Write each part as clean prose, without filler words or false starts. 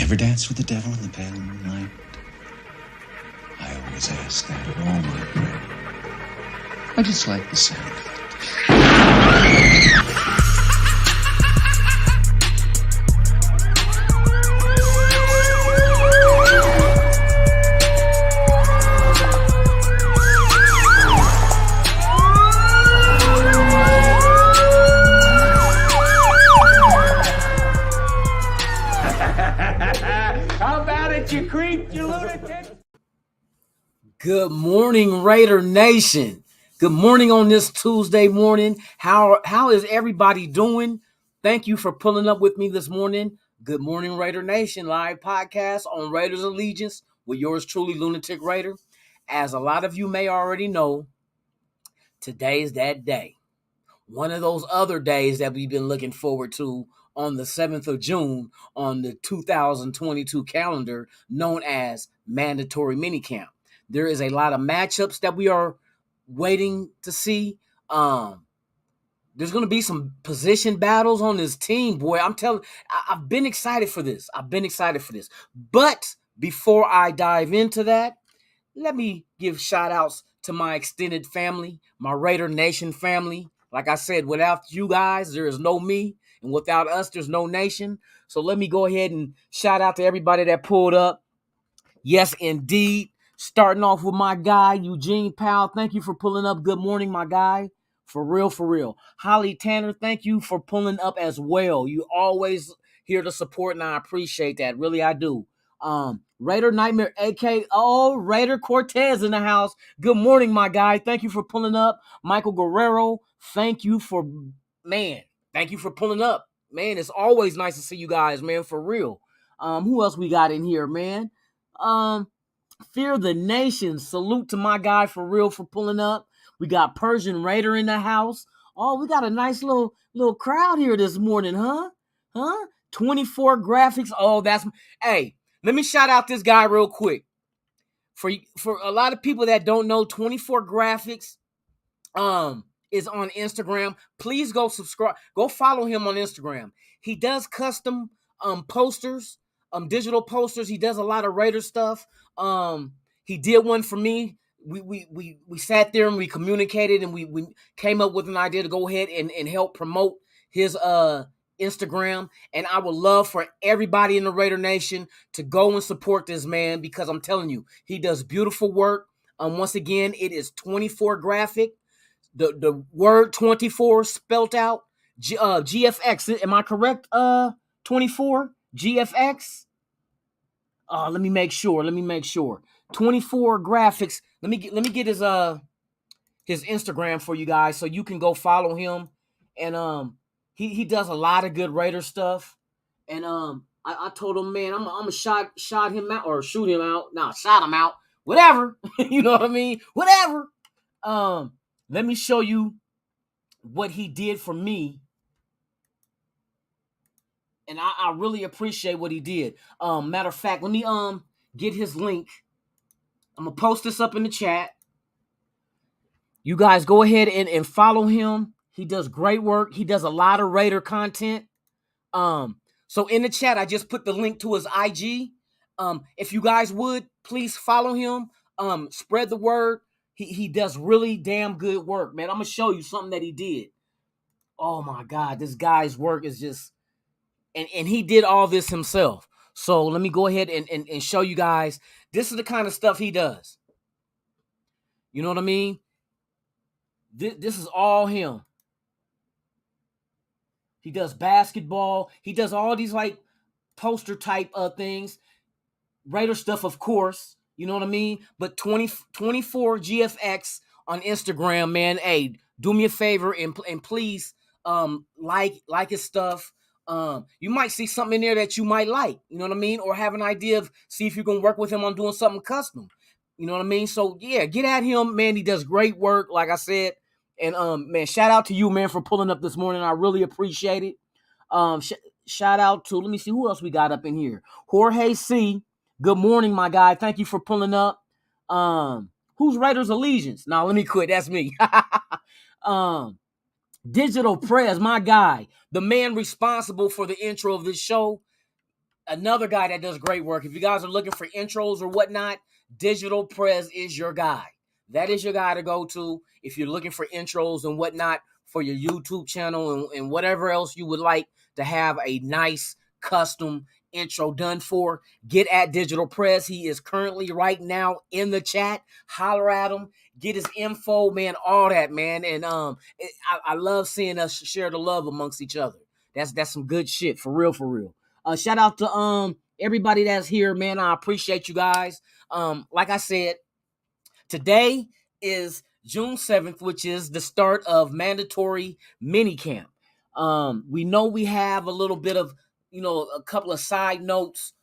ever dance with the devil in the pale moonlight? I always ask that of all my prey. I just like the sound of it. How about it, you creep, you lunatic? Good morning, Raider Nation. Good morning on this Tuesday morning. How is everybody doing? Thank you for pulling up with me this morning. Good morning, Raider Nation, live podcast on Raiders Allegiance with yours truly, Lunatic Raider. As a lot of you may already know, today is that day. One of those other days that we've been looking forward to on the 7th of June on the 2022 calendar known as Mandatory Minicamp. There is a lot of matchups that we are waiting to see. There's going to be some position battles on this team, boy. I've been excited for this. But before I dive into that, let me give shout outs to my extended family, my Raider Nation family. Like I said, without you guys, there is no me. And without us, there's no nation. So let me go ahead and shout out to everybody that pulled up. Yes, indeed. Starting off with my guy, Eugene Powell. Thank you for pulling up. Good morning, my guy. For real, for real. Holly Tanner, thank you for pulling up as well. You always here to support, and I appreciate that. Really, I do. Raider Nightmare, a.k.a. Raider Cortez in the house. Good morning, my guy. Thank you for pulling up. Michael Guerrero, thank you for pulling up. Man, it's always nice to see you guys, man, for real. Who else we got in here, man? Fear the Nation. Salute to my guy for real for pulling up. We got Persian Raider in the house. Oh, we got a nice little crowd here this morning, huh? 24 graphics. Oh, hey, let me shout out this guy real quick. For a lot of people that don't know, 24 graphics is on Instagram. Please go subscribe. Go follow him on Instagram. He does custom posters, digital posters. He does a lot of Raider stuff. He did one for me. We sat there and we communicated and we came up with an idea to go ahead and help promote his Instagram. And I would love for everybody in the Raider Nation to go and support this man, because I'm telling you, he does beautiful work. Once again, it is 24 graphic. The word 24 spelt out. GFX. Am I correct? 24 GFX. Let me make sure. 24 graphics. Let me get his Instagram for you guys so you can go follow him. And he does a lot of good Raider stuff. And I told him, man, I'm gonna shot him out or shoot him out. Nah, shot him out. Whatever. You know what I mean? Whatever. Let me show you what he did for me. And I really appreciate what he did. Matter of fact, let me get his link. I'm going to post this up in the chat. You guys go ahead and follow him. He does great work. He does a lot of Raider content. So in the chat, I just put the link to his IG. If you guys would, please follow him. Spread the word. He does really damn good work, man. I'm going to show you something that he did. Oh, my God. This guy's work is just... And he did all this himself. So let me go ahead and show you guys. This is the kind of stuff he does. You know what I mean? This is all him. He does basketball. He does all these like poster type things. Raider stuff, of course. You know what I mean? But 24 GFX on Instagram, man. Hey, do me a favor and please like his stuff. You might see something in there that you might like, you know what I mean? Or have an idea of see if you can work with him on doing something custom. You know what I mean? So yeah, get at him, man. He does great work, like I said. And man, shout out to you, man, for pulling up this morning. I really appreciate it. Shout out to, let me see who else we got up in here. Jorge C. Good morning, my guy. Thank you for pulling up. Who's Raiders Allegiance? Now let me quit. That's me. Digital Prez, my guy, the man responsible for the intro of this show. another guy that does great work. If you guys are looking for intros or whatnot, Digital Prez is your guy. That is your guy to go to if you're looking for intros and whatnot for your YouTube channel and whatever else you would like to have a nice custom intro done for. Get at Digital Prez. He is currently right now in the chat. Holler at him. Get his info, man, all that, man. And I love seeing us share the love amongst each other. That's some good shit, for real, for real. Shout out to everybody that's here, man. I appreciate you guys. Like I said, today is June 7th, which is the start of mandatory minicamp. We know we have a little bit of, a couple of side notes,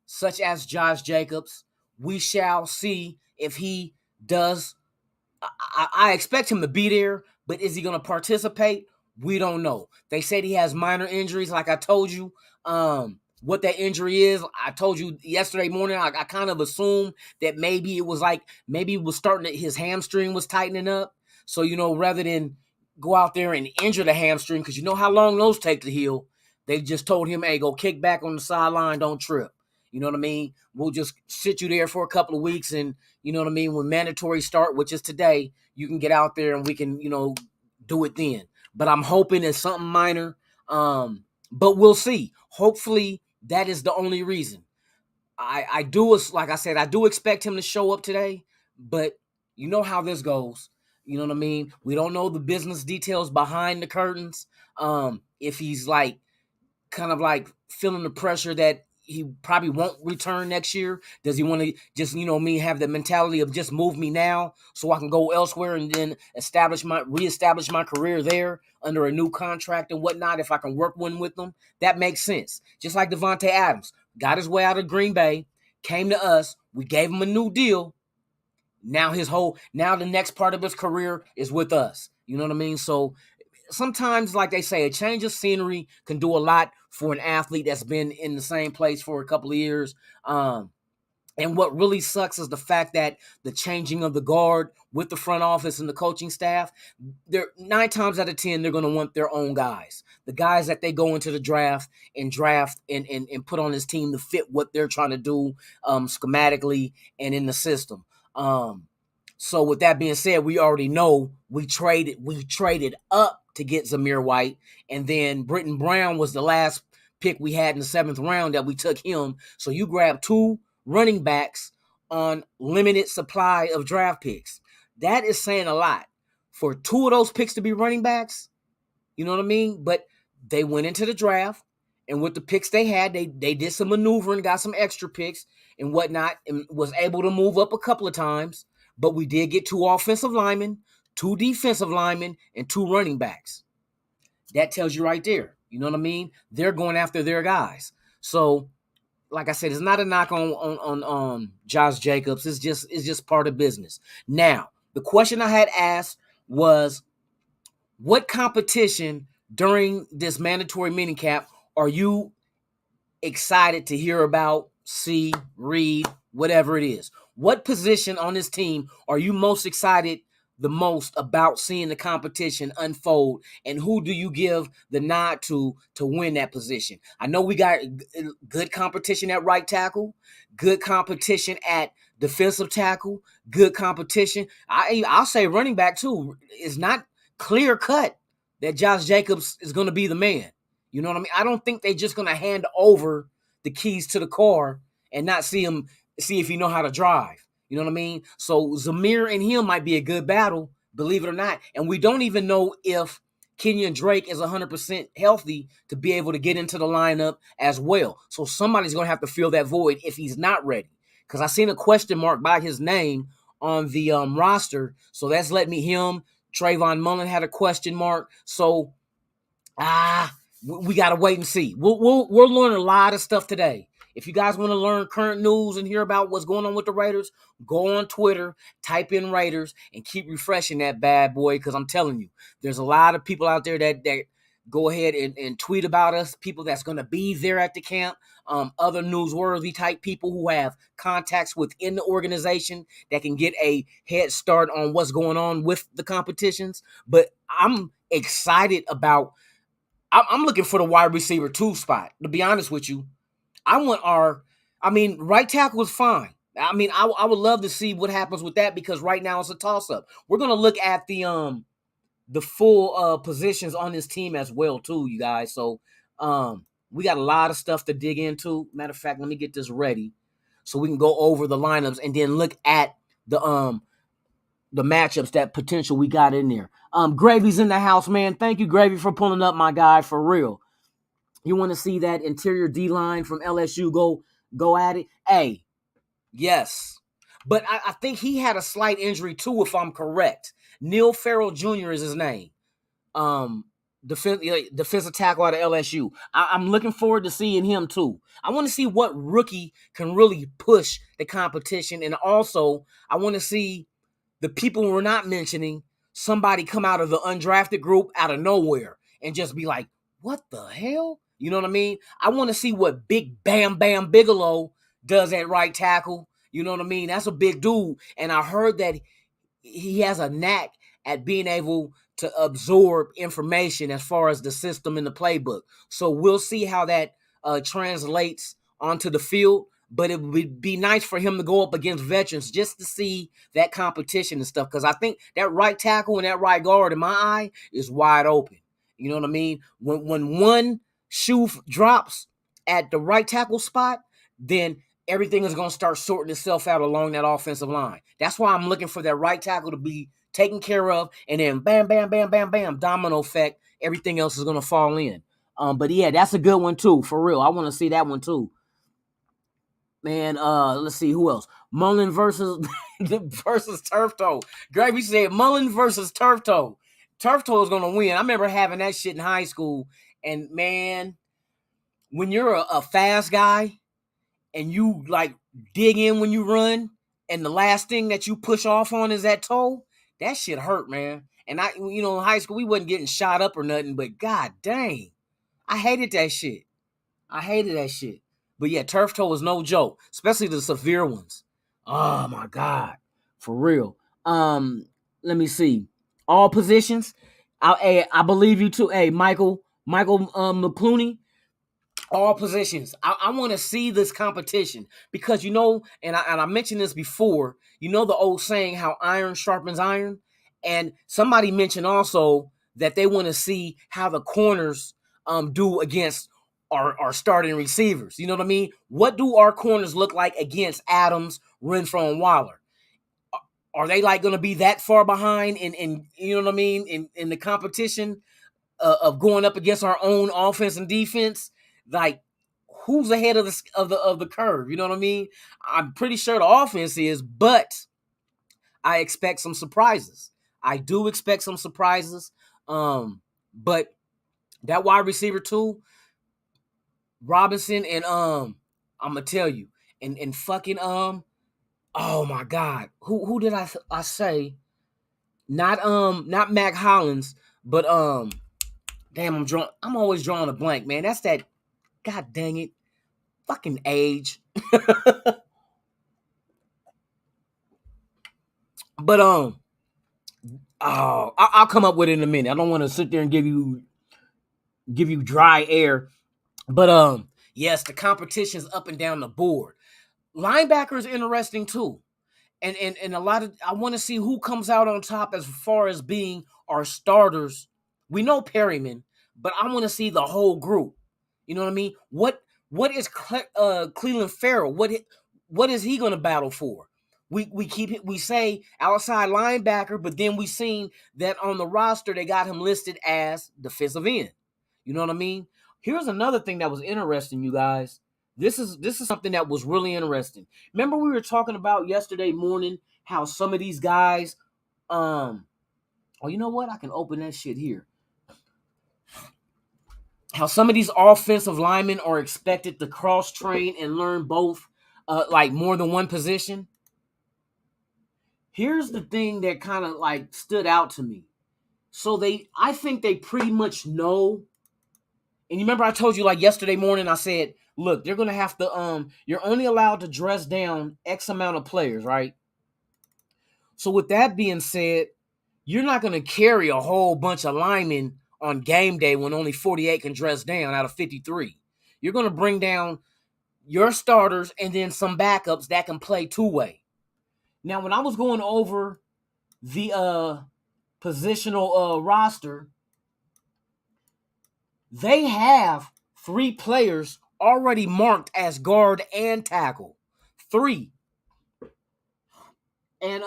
such as Josh Jacobs. We shall see if he does. I expect him to be there, but is he going to participate? We don't know. They said he has minor injuries, like I told you. What that injury is, I told you yesterday morning. I kind of assumed that maybe it was starting to, his hamstring was tightening up. So, rather than go out there and injure the hamstring, because you know how long those take to heal, they just told him, hey, go kick back on the sideline, don't trip. You know what I mean? We'll just sit you there for a couple of weeks, and you know what I mean? When mandatory start, which is today, you can get out there and we can, do it then. But I'm hoping it's something minor. But we'll see. Hopefully that is the only reason. I do expect him to show up today, but you know how this goes. You know what I mean? We don't know the business details behind the curtains. If he's kind of feeling the pressure that he probably won't return next year. Does he want to just, have the mentality of just move me now so I can go elsewhere and then reestablish my career there under a new contract and whatnot if I can work one with them? That makes sense. Just like Davante Adams got his way out of Green Bay, came to us, we gave him a new deal. Now the next part of his career is with us. You know what I mean? So sometimes, like they say, a change of scenery can do a lot for an athlete that's been in the same place for a couple of years. And what really sucks is the fact that the changing of the guard with the front office and the coaching staff, they're 9 times out of 10, they're going to want their own guys. The guys that they go into the draft and put on this team to fit what they're trying to do schematically and in the system. So with that being said, we already know we traded up to get Zamir White, and then Britton Brown was the last pick we had in the 7th round that we took him. So you grab 2 running backs on limited supply of draft picks. That is saying a lot for 2 of those picks to be running backs. You know what I mean? But they went into the draft, and with the picks they had, they did some maneuvering, got some extra picks and whatnot, and was able to move up a couple of times. But we did get 2 offensive linemen, 2 defensive linemen, and 2 running backs. That tells you right there. You know what I mean? They're going after their guys. So, like I said, it's not a knock on Josh Jacobs. It's just part of business. Now, the question I had asked was, what competition during this mandatory minicamp are you excited to hear about, see, read, whatever it is? What position on this team are you most excited the most about seeing the competition unfold, and who do you give the nod to win that position? I know we got good competition at right tackle, good competition at defensive tackle, good competition. I'll say running back too. It's not clear cut that Josh Jacobs is going to be the man. You know what I mean? I don't think they're just going to hand over the keys to the car and not see if he know how to drive. You know what I mean? So Zamir and him might be a good battle, believe it or not. And we don't even know if Kenyon Drake is 100% healthy to be able to get into the lineup as well. So somebody's going to have to fill that void if he's not ready. Because I seen a question mark by his name on the roster. So that's let me him. Trayvon Mullen had a question mark. So we got to wait and see. We'll learn a lot of stuff today. If you guys want to learn current news and hear about what's going on with the Raiders, go on Twitter, type in Raiders, and keep refreshing that bad boy, because I'm telling you, there's a lot of people out there that go ahead and tweet about us, people that's going to be there at the camp, other newsworthy type people who have contacts within the organization that can get a head start on what's going on with the competitions. But I'm excited about – I'm looking for the wide receiver 2 spot, to be honest with you. Right tackle is fine. I would love to see what happens with that because right now it's a toss up. We're gonna look at the full positions on this team as well too, you guys. So we got a lot of stuff to dig into. Matter of fact, let me get this ready so we can go over the lineups and then look at the matchups that potential we got in there. Gravy's in the house, man. Thank you, Gravy, for pulling up, my guy, for real. You want to see that interior D-line from LSU go at it? Hey, yes. But I think he had a slight injury too, if I'm correct. Neil Farrell Jr. is his name. Defensive tackle out of LSU. I'm looking forward to seeing him too. I want to see what rookie can really push the competition. And also, I want to see the people we're not mentioning, somebody come out of the undrafted group out of nowhere and just be like, what the hell? You know what I mean? I want to see what Big Bam Bam Bigelow does at right tackle. You know what I mean? That's a big dude. And I heard that he has a knack at being able to absorb information as far as the system and the playbook. So we'll see how that translates onto the field. But it would be nice for him to go up against veterans just to see that competition and stuff. Because I think that right tackle and that right guard, in my eye, is wide open. You know what I mean? When one shoe drops at the right tackle spot, then everything is going to start sorting itself out along that offensive line. That's why I'm looking for that right tackle to be taken care of, and then bam, bam, bam, bam, bam, domino effect, everything else is going to fall in. But yeah, that's a good one too, for real. I want to see that one too. Man, let's see who else. Mullen versus Turf Toe. Gravy said Mullen versus Turf Toe. Turf Toe is gonna win. I remember having that shit in high school, and man, when you're a fast guy and you like dig in when you run, and the last thing that you push off on is that toe, that shit hurt, man. And in high school we wasn't getting shot up or nothing, but god dang, I hated that shit. But yeah, turf toe is no joke, especially the severe ones. Oh my god, for real. Let me see. All positions. I believe you too. Hey, Michael McClooney. All positions. I want to see this competition because and I mentioned this before. The old saying, how iron sharpens iron, and somebody mentioned also that they want to see how the corners do against our starting receivers. You know what I mean? What do our corners look like against Adams, Renfrow, and Waller? Are they like going to be that far behind in you know what I mean, in the competition of going up against our own offense and defense? Like, who's ahead of the curve? You know what I mean? I'm pretty sure the offense is, but I expect some surprises. I do expect some surprises. But that wide receiver too, Robinson, and I'm gonna tell you, and fucking oh my god, who did I say? Not Mac Hollins, but damn, I'm always drawing a blank, man. That's that, god dang it, fucking age. But I'll come up with it in a minute. I don't want to sit there and give you dry air. But yes, the competition's up and down the board. Linebacker is interesting too. And a lot of, I want to see who comes out on top as far as being our starters. We know Perryman, but I want to see the whole group. You know what I mean? What is Cleveland Farrell? What is he going to battle for? We say outside linebacker, but then we seen that on the roster they got him listed as defensive end. You know what I mean? Here's another thing that was interesting, you guys. This is something that was really interesting. Remember we were talking about yesterday morning how some of these guys, oh, you know what? I can open that shit here. How some of these offensive linemen are expected to cross-train and learn both, like more than one position. Here's the thing that kind of like stood out to me. So I think they pretty much know. And you remember I told you like yesterday morning, I said, look, they're going to have to, you're only allowed to dress down X amount of players, right? So with that being said, you're not going to carry a whole bunch of linemen on game day when only 48 can dress down out of 53. You're going to bring down your starters and then some backups that can play two-way. Now, when I was going over the positional roster, they have 3 players already marked as guard and tackle. 3. And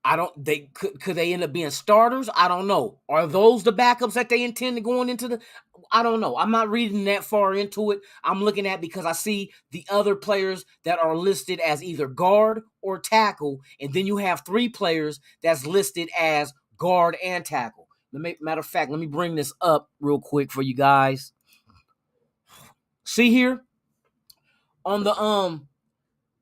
I don't. They could they end up being starters? I don't know. Are those the backups that they intend to going into the? I don't know. I'm not reading that far into it. I'm looking at because I see the other players that are listed as either guard or tackle, and then you have 3 players that's listed as guard and tackle. Matter of fact, let me bring this up real quick for you guys. See here on the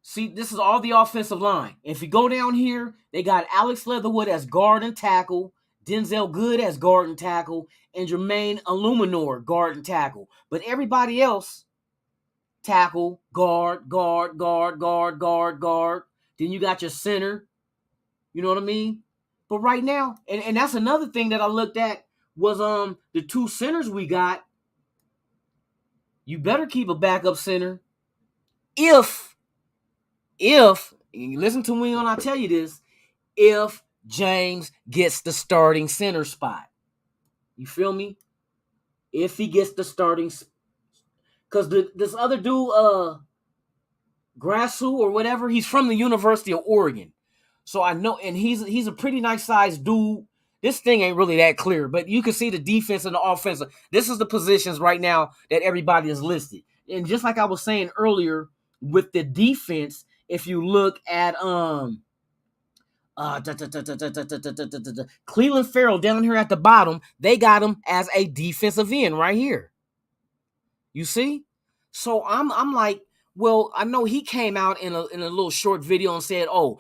See, this is all the offensive line. If you go down here, they got Alex Leatherwood as guard and tackle, Denzel Good as guard and tackle, and Jermaine Illuminor guard and tackle. But everybody else, tackle, guard, guard, guard, guard, guard, guard. Then you got your center. You know what I mean? But right now, and that's another thing that I looked at was the 2 centers we got. You better keep a backup center if listen to me when I tell you this, if James gets the starting center spot. You feel me? If he gets the starting, because this other dude, Grassu or whatever, he's from the University of Oregon. So I know, and he's a pretty nice sized dude. This thing ain't really that clear, but you can see the defense and the offense. This is the positions right now that everybody is listed. And just like I was saying earlier with the defense, if you look at Cleveland Farrell down here at the bottom, they got him as a defensive end right here. You see? So I'm like, well, I know he came out in a little short video and said, "Oh,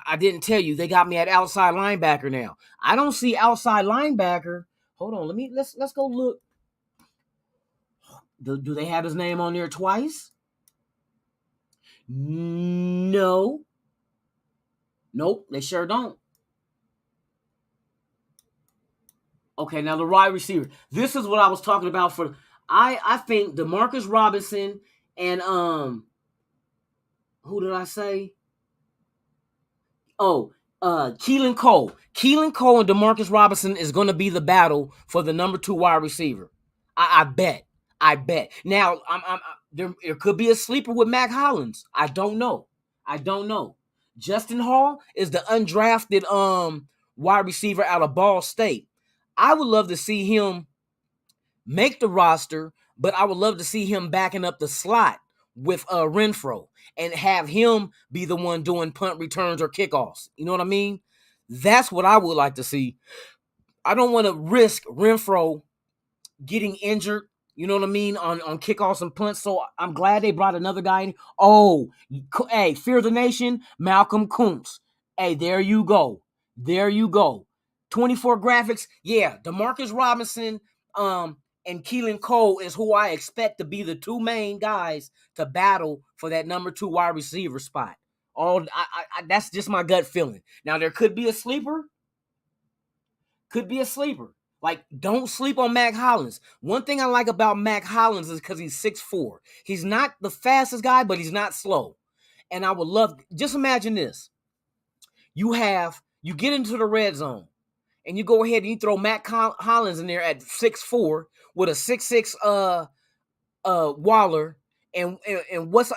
I didn't tell you they got me at outside linebacker now." I don't see outside linebacker. Hold on, let's go look. Do they have his name on there twice? No. Nope, they sure don't. Okay, now the wide receiver. This is what I was talking about for. I think Demarcus Robinson and who did I say? Oh, Keelan Cole. Keelan Cole and Demarcus Robinson is going to be the battle for the number 2 wide receiver. I bet. Now, there could be a sleeper with Mac Hollins. I don't know. Justin Hall is the undrafted wide receiver out of Ball State. I would love to see him make the roster, but I would love to see him backing up the slot with Renfro and have him be the one doing punt returns or kickoffs. You know what I mean? That's what I would like to see. I don't want to risk Renfro getting injured, you know what I mean, on kickoffs and punts. So I'm glad they brought another guy in. Oh, hey, Fear the Nation, Malcolm Kuntz. Hey, there you go. 24 graphics. Yeah, Demarcus Robinson and Keelan Cole is who I expect to be the 2 main guys to battle for that number 2 wide receiver spot. That's just my gut feeling. Now, there could be a sleeper. Like, don't sleep on Mac Hollins. One thing I like about Mac Hollins is because he's 6'4". He's not the fastest guy, but he's not slow. And I would love, just imagine this. You get into the red zone, and you go ahead and you throw Mac Hollins in there at 6'4" with a 6'6" Waller. And what's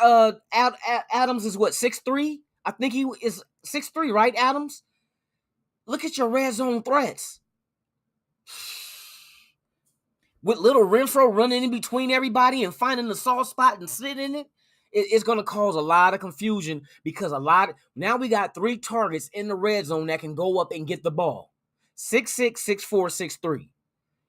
Adams is what, 6'3"? I think he is 6'3", right, Adams? Look at your red zone threats. With little Renfro running in between everybody and finding the soft spot and sitting in it, it's going to cause a lot of confusion because now we got 3 targets in the red zone that can go up and get the ball. 6'6", 6'4", 6'3".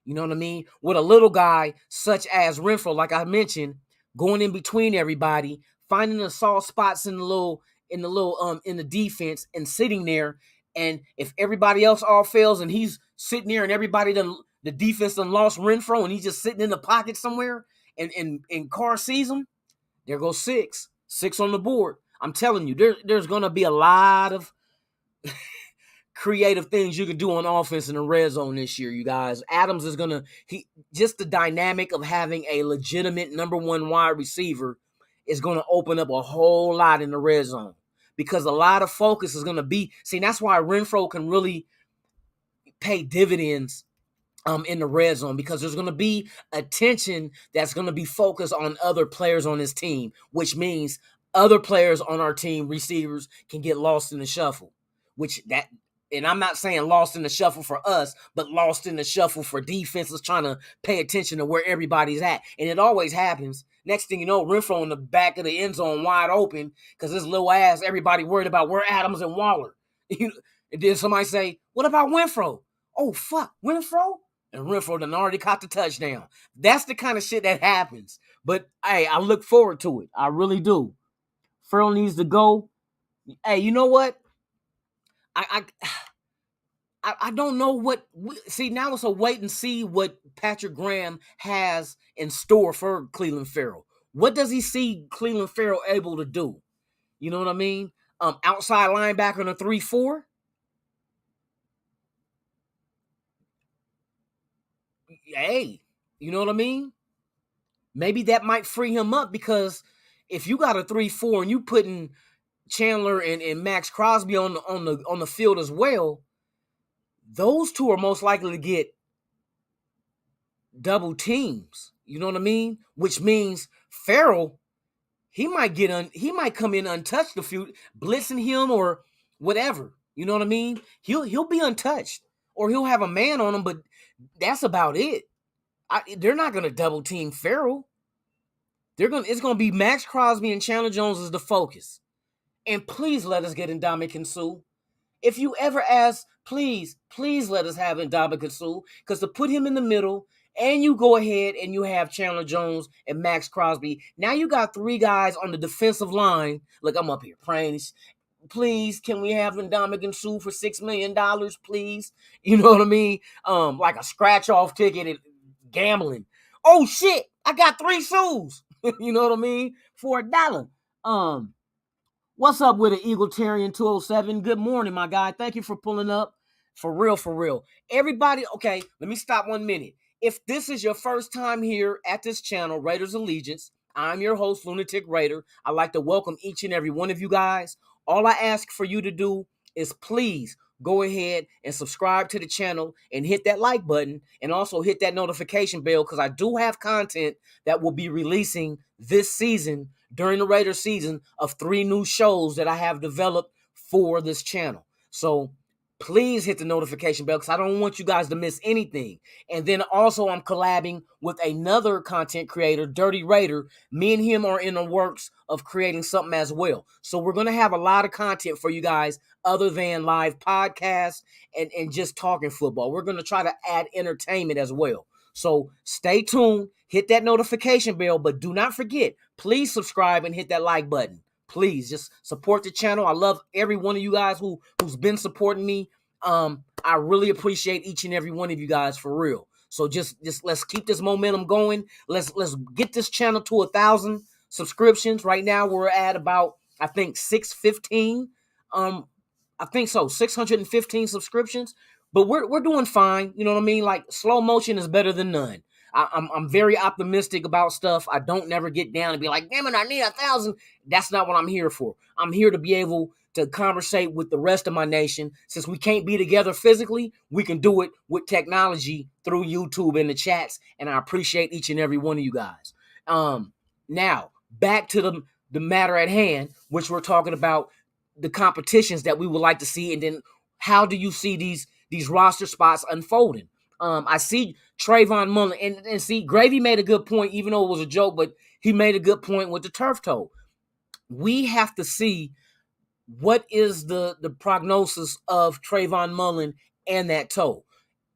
You know what I mean? With a little guy such as Renfro, like I mentioned, going in between everybody, finding the soft spots in the defense and sitting there. And if everybody else all fails and he's sitting there and the defense done lost Renfro and he's just sitting in the pocket somewhere and Carr sees him, there goes 6. 6 on the board. I'm telling you, there's going to be a lot of creative things you can do on offense in the red zone this year, you guys. Adams is just the dynamic of having a legitimate number one wide receiver is going to open up a whole lot in the red zone, because a lot of focus is going to be, that's why Renfrow can really pay dividends in the red zone, because there's going to be attention that's going to be focused on other players on his team, which means other players on our team, receivers, can get lost in the shuffle, and I'm not saying lost in the shuffle for us, but lost in the shuffle for defenses trying to pay attention to where everybody's at. And it always happens. Next thing you know, Renfrow in the back of the end zone wide open because his little ass, everybody worried about where Adams and Waller. And then somebody say, what about Renfrow? Oh, fuck, Renfrow? And Renfrow done already caught the touchdown. That's the kind of shit that happens. But, hey, I look forward to it. I really do. Ferrell needs to go. Hey, you know what? I don't know what. Now it's a wait and see what Patrick Graham has in store for Clelin Ferrell. What does he see Clelin Ferrell able to do? You know what I mean? Outside linebacker in a 3-4. Hey, you know what I mean? Maybe that might free him up, because if you got a 3-4 and you putting Chandler and Max Crosby on the field as well, those two are most likely to get double teams. You know what I mean? Which means Ferrell, he might come in untouched, a few blitzing him or whatever. You know what I mean? He'll be untouched, or he'll have a man on him, but that's about it. They're not going to double team Ferrell. It's going to be Max Crosby and Chandler Jones as the focus. And please let us get Ndamukong Suh. If you ever ask, please let us have Ndamukong Suh, because to put him in the middle and you go ahead and you have Chandler Jones and Max Crosby, now you got three guys on the defensive line. Look, I'm up here praying. Please, can we have Ndamukong Suh for $6 million, please? You know what I mean? Like a scratch-off ticket at gambling. Oh, shit, I got 3 Suhs. You know what I mean? For $1. What's up with an Eagletarian 207? Good morning, my guy. Thank you for pulling up. For real. Everybody, okay, let me stop 1 minute. If this is your first time here at this channel, Raiders Allegiance, I'm your host, Lunatic Raider. I'd like to welcome each and every one of you guys. All I ask for you to do is please go ahead and subscribe to the channel and hit that like button, and also hit that notification bell, because I do have content that will be releasing this season during the Raiders season of 3 new shows that I have developed for this channel. So please hit the notification bell, because I don't want you guys to miss anything. And then also I'm collabing with another content creator, Dirty Raider. Me and him are in the works of creating something as well. So we're going to have a lot of content for you guys other than live podcasts and just talking football. We're going to try to add entertainment as well. So stay tuned, hit that notification bell, but do not forget, please subscribe and hit that like button. Please just support the channel. I love every one of you guys who's been supporting me. I really appreciate each and every one of you guys, for real. So just let's keep this momentum going. Let's get this channel to 1,000 subscriptions. Right now we're at about, I think, 615. I think so, 615 subscriptions. But we're doing fine. You know what I mean? Like, slow motion is better than none. I'm very optimistic about stuff. I don't never get down and be like, damn it, I need 1,000. That's not what I'm here for. I'm here to be able to conversate with the rest of my nation. Since we can't be together physically, we can do it with technology through YouTube and the chats. And I appreciate each and every one of you guys. Now, back to the matter at hand, which we're talking about the competitions that we would like to see. And then how do you see these roster spots unfolding? I see Trayvon Mullen, and see, Gravy made a good point, even though it was a joke, but he made a good point with the turf toe. We have to see what is the prognosis of Trayvon Mullen and that toe.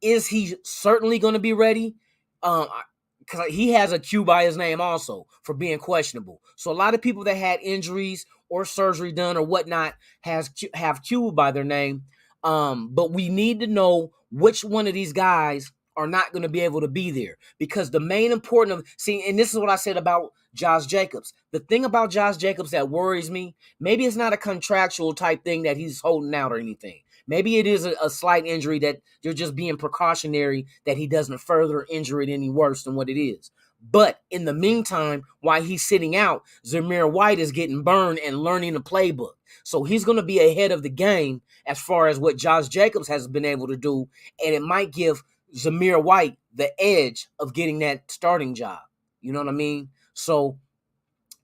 Is he certainly going to be ready? Because he has a Q by his name also for being questionable. So a lot of people that had injuries or surgery done or whatnot have Q by their name. But we need to know which one of these guys are not going to be able to be there, because the main important and this is what I said about Josh Jacobs. The thing about Josh Jacobs that worries me, maybe it's not a contractual type thing that he's holding out or anything. Maybe it is a slight injury that they're just being precautionary that he doesn't further injure it any worse than what it is. But in the meantime, while he's sitting out, Zamir White is getting burned and learning the playbook. So he's going to be ahead of the game as far as what Josh Jacobs has been able to do. And it might give Zamir White the edge of getting that starting job. You know what I mean? So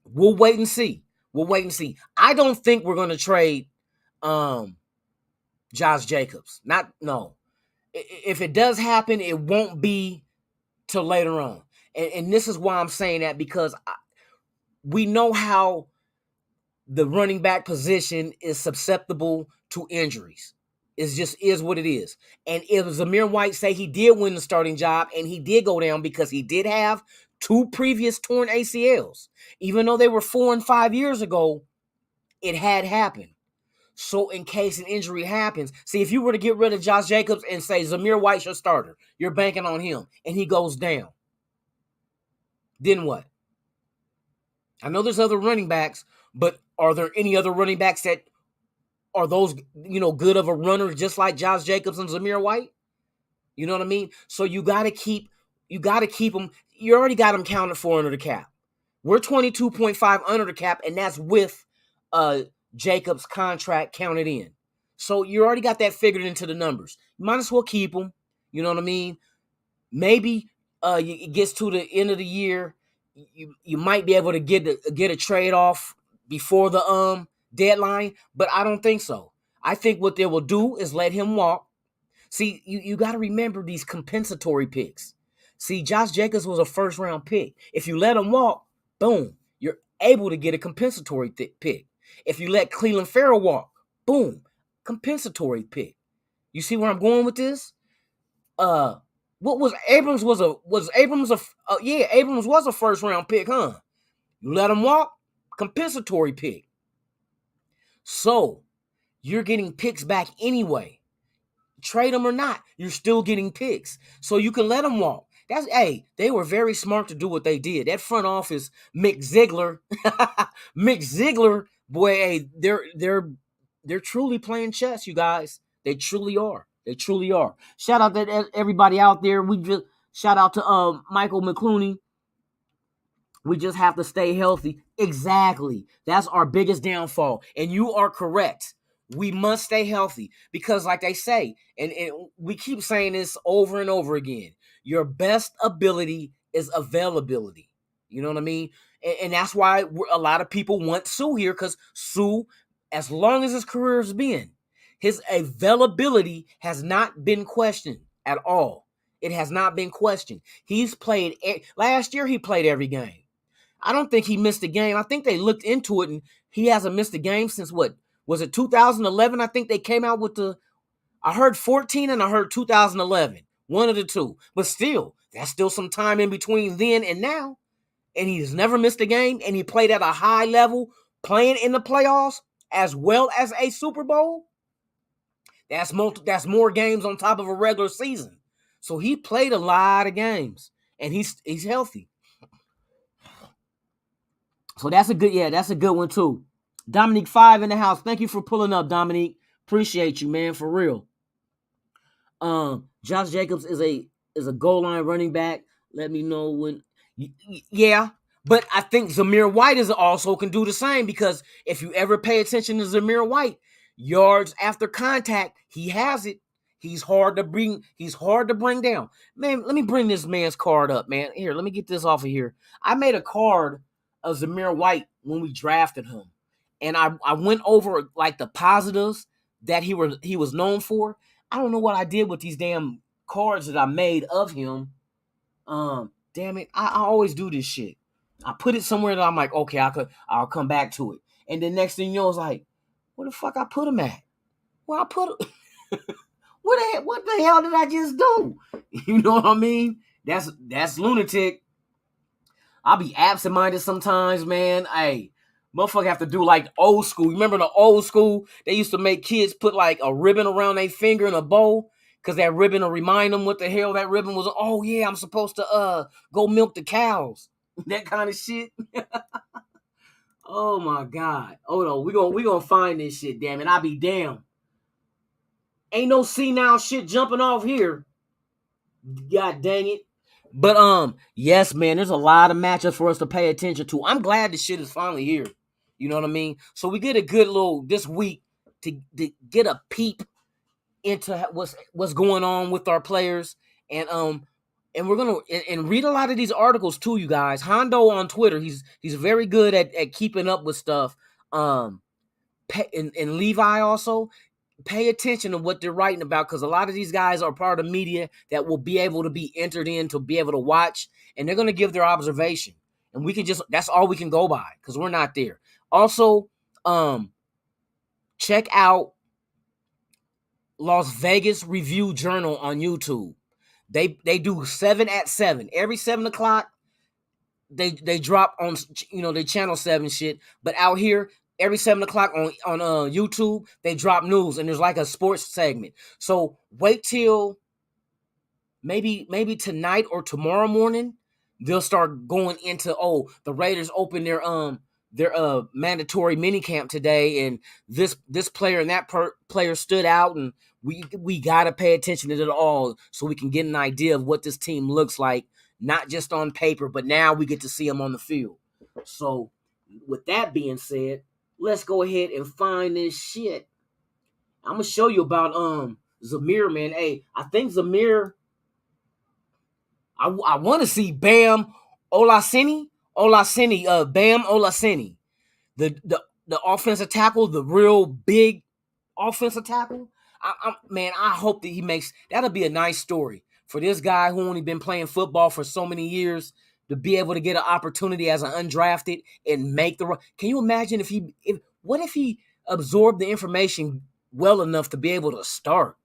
we'll wait and see. We'll wait and see. I don't think we're going to trade Josh Jacobs. No. If it does happen, it won't be till later on. And this is why I'm saying that, because we know how the running back position is susceptible to injuries. It just is what it is. And if Zamir White say he did win the starting job and he did go down because he did have 2 previous torn ACLs, even though they were 4 and 5 years ago, it had happened. So in case an injury happens, see, if you were to get rid of Josh Jacobs and say Zamir White's your starter, you're banking on him, and he goes down, then what? I know there's other running backs, but are there any other running backs that are those, good of a runner just like Josh Jacobs and Zamir White? You know what I mean? So you got to keep them. You already got them counted for under the cap. We're 22.5 under the cap, and that's with Jacobs' contract counted in. So you already got that figured into the numbers. You might as well keep them. You know what I mean? Maybe it gets to the end of the year, you might be able to get a trade off before the deadline, but I don't think so. I think what they will do is let him walk. See, you got to remember these compensatory picks. See, Josh Jacobs was a first-round pick. If you let him walk, boom, you're able to get a compensatory pick. If you let Clelin Ferrell walk, boom, compensatory pick. You see where I'm going with this? What was Abrams Abrams was a first-round pick, huh? You let him walk, compensatory pick. So you're getting picks back anyway. Trade them or not, you're still getting picks. So you can let them walk. They were very smart to do what they did. That front office, Mick Ziegler, boy, they're truly playing chess, you guys. They truly are. They truly are. Shout out to everybody out there. Shout out to Michael McClooney. We just have to stay healthy. Exactly. That's our biggest downfall. And you are correct. We must stay healthy because, like they say, and we keep saying this over and over again, your best ability is availability. You know what I mean? And that's why a lot of people want Suh here, because Suh, as long as his career has been, his availability has not been questioned at all. It has not been questioned. He's played last year. He played every game. I don't think he missed a game. I think they looked into it, and he hasn't missed a game since what? Was it 2011? I think they came out with I heard 14 and I heard 2011. One of the two. But still, that's still some time in between then and now. And he's never missed a game, and he played at a high level, playing in the playoffs as well as a Super Bowl. That's more games on top of a regular season. So he played a lot of games, and he's healthy. So that's a good one too. Dominique 5 in the house. Thank you for pulling up, Dominique. Appreciate you, man, for real. Josh Jacobs is a goal line running back. Let me know when. Yeah, but I think Zamir White also can do the same, because if you ever pay attention to Zamir White, yards after contact, he has it. He's hard to bring down. Man, let me bring this man's card up, man. Here, let me get this off of here. I made a card of Zamir White when we drafted him, and I went over like the positives that he was known for. I don't know what I did with these damn cards that I made of him. Damn it, I always do this shit. I put it somewhere that I'm like, okay, I'll come back to it. And the next thing you know, it's like, where the fuck I put him at? Well, I put him. What the hell did I just do? You know what I mean? That's lunatic. I'll be absent-minded sometimes, man. Hey, motherfucker have to do like old school. Remember the old school? They used to make kids put like a ribbon around their finger in a bow, because that ribbon will remind them what the hell that ribbon was. Oh, yeah, I'm supposed to go milk the cows. That kind of shit. Oh, my God. Hold on. We gonna find this shit, damn it. I'll be damned. Ain't no senile shit jumping off here. God dang it. But yes, man, there's a lot of matchups for us to pay attention to. I'm glad this shit is finally here. You know what I mean? So we get a good little this week to get a peep into what's going on with our players, and we're gonna and read a lot of these articles too, you guys. Hondo on Twitter, he's very good at keeping up with stuff. And Levi also pay attention to what they're writing about, because a lot of these guys are part of media that will be able to be entered in to be able to watch, and they're going to give their observation, and we can just that's all we can go by because we're not there. Also, check out Las Vegas Review Journal on YouTube. They do 7 at 7 every 7 o'clock. They drop on they channel 7 shit, but out here every 7 o'clock on YouTube they drop news, and there's like a sports segment. So wait till maybe tonight or tomorrow morning they'll start going into the Raiders open their mandatory mini camp today, and this player and that player stood out, and we gotta pay attention to it all so we can get an idea of what this team looks like, not just on paper, but now we get to see them on the field. So with that being said, let's go ahead and find this shit. I'm gonna show you about Zamir, man. Hey, I think Zamir, I want to see Bam Olaseni, Bam Olaseni, the offensive tackle, the real big offensive tackle. I hope that he makes. That'll be a nice story for this guy who only been playing football for so many years to be able to get an opportunity as an undrafted and make the. Can you imagine what if he absorbed the information well enough to be able to start?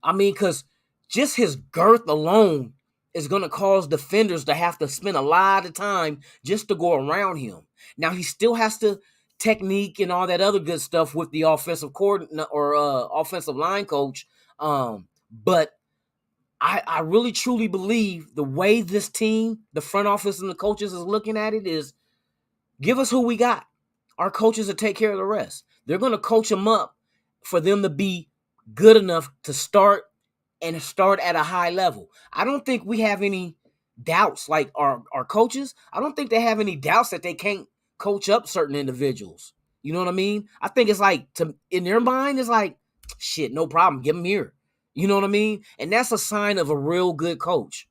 I mean, because just his girth alone is going to cause defenders to have to spend a lot of time just to go around him. Now, he still has to technique and all that other good stuff with the offensive coordinator or offensive line coach. But I really truly believe the way this team, the front office and the coaches is looking at it is give us who we got. Our coaches will take care of the rest. They're going to coach them up for them to be good enough to start at a high level. I don't think we have any doubts, like our coaches. I don't think they have any doubts that they can't coach up certain individuals. You know what I mean? I think it's like, in their mind, it's like, shit, no problem, get them here. You know what I mean? And that's a sign of a real good coach.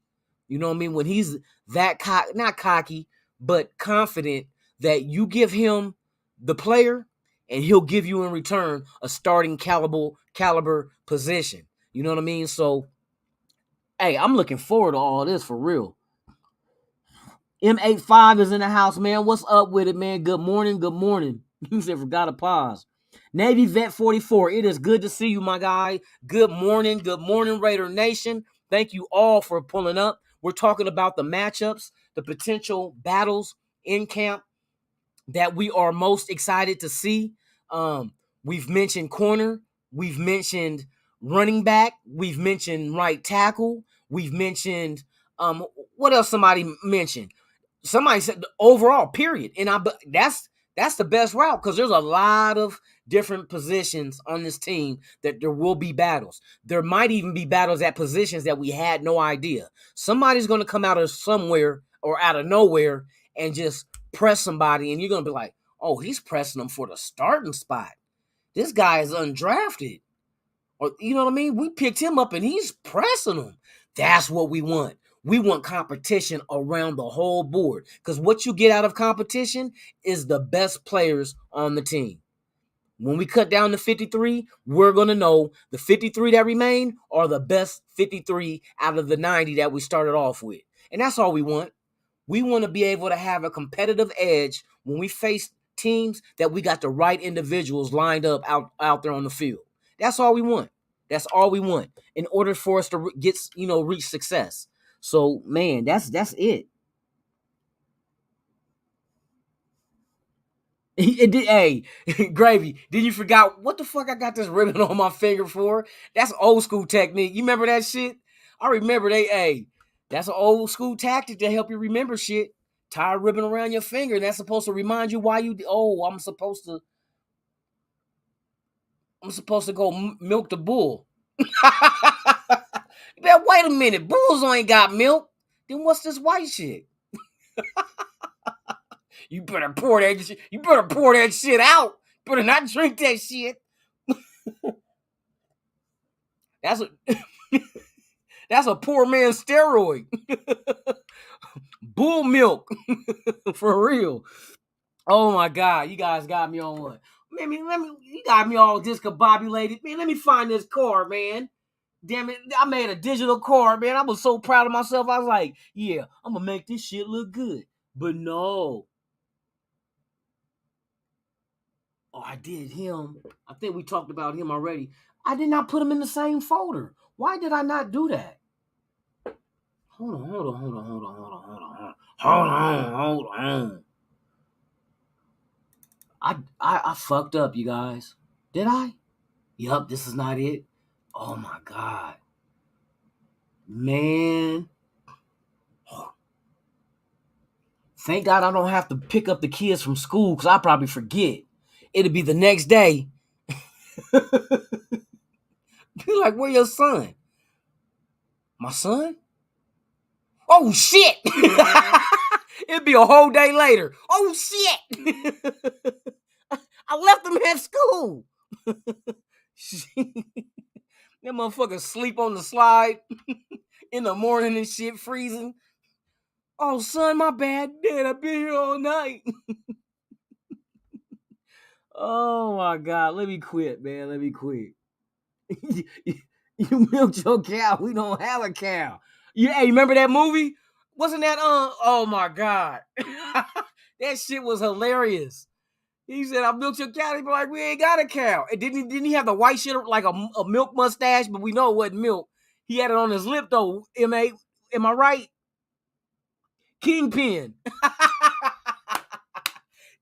You know what I mean? When he's that not cocky, but confident that you give him the player and he'll give you in return a starting caliber position. You know what I mean? So, hey, I'm looking forward to all this for real. M85 is in the house, man. What's up with it, man? Good morning. Good morning. You said forgot to pause. Navy Vet 44, it is good to see you, my guy. Good morning. Good morning, Raider Nation. Thank you all for pulling up. We're talking about the matchups, the potential battles in camp that we are most excited to see. We've mentioned corner. We've mentioned running back. We've mentioned right tackle. We've mentioned what else somebody mentioned? Somebody said the overall period. And that's the best route, because there's a lot of different positions on this team that there will be battles. There might even be battles at positions that we had no idea. Somebody's going to come out of somewhere or out of nowhere and just press somebody, and you're going to be like, oh, he's pressing them for the starting spot. This guy is undrafted. Or, you know what I mean? We picked him up and he's pressing them. That's what we want. We want competition around the whole board, because what you get out of competition is the best players on the team. When we cut down to 53, we're going to know the 53 that remain are the best 53 out of the 90 that we started off with. And that's all we want. We want to be able to have a competitive edge when we face teams that we got the right individuals lined up out there on the field. That's all we want. That's all we want in order for us to reach success. So, man, that's it. Hey, Gravy, did you forget what the fuck I got this ribbon on my finger for? That's old school technique. You remember that shit? I remember that's an old school tactic to help you remember shit. Tie a ribbon around your finger, and that's supposed to remind you why I'm supposed I'm supposed to go milk the bull. Man, wait a minute. Bulls ain't got milk. Then what's this white shit? You better pour that shit. You better pour that shit out. You better not drink that shit. That's a that's a poor man's steroid. Bull milk. For real. Oh my God. You guys got me on one. Man, you got me all discombobulated. Man, let me find this card, man. Damn it, I made a digital card, man. I was so proud of myself. I was like, yeah, I'm gonna make this shit look good. But no. Oh, I did him. I think we talked about him already. I did not put him in the same folder. Why did I not do that? Hold on. I fucked up, you guys. Did I? Yup, this is not it. Oh my God. Man. Thank God I don't have to pick up the kids from school because I'll probably forget. It'll be the next day. Be like, where your son? My son? Oh, shit. It'd be a whole day later. Oh, shit. I left him at school. That motherfucker sleep on the slide in the morning and shit, freezing. Oh, son, my bad. Dad, I've been here all night. Oh, my God. Let me quit, man. Let me quit. You milked your cow. We don't have a cow. Hey, remember that movie? Wasn't that oh my God. That shit was hilarious. He said, I milked your cow. He be like, we ain't got a cow. And didn't he have the white shit like a milk mustache? But we know it wasn't milk. He had it on his lip though. Am I right? Kingpin.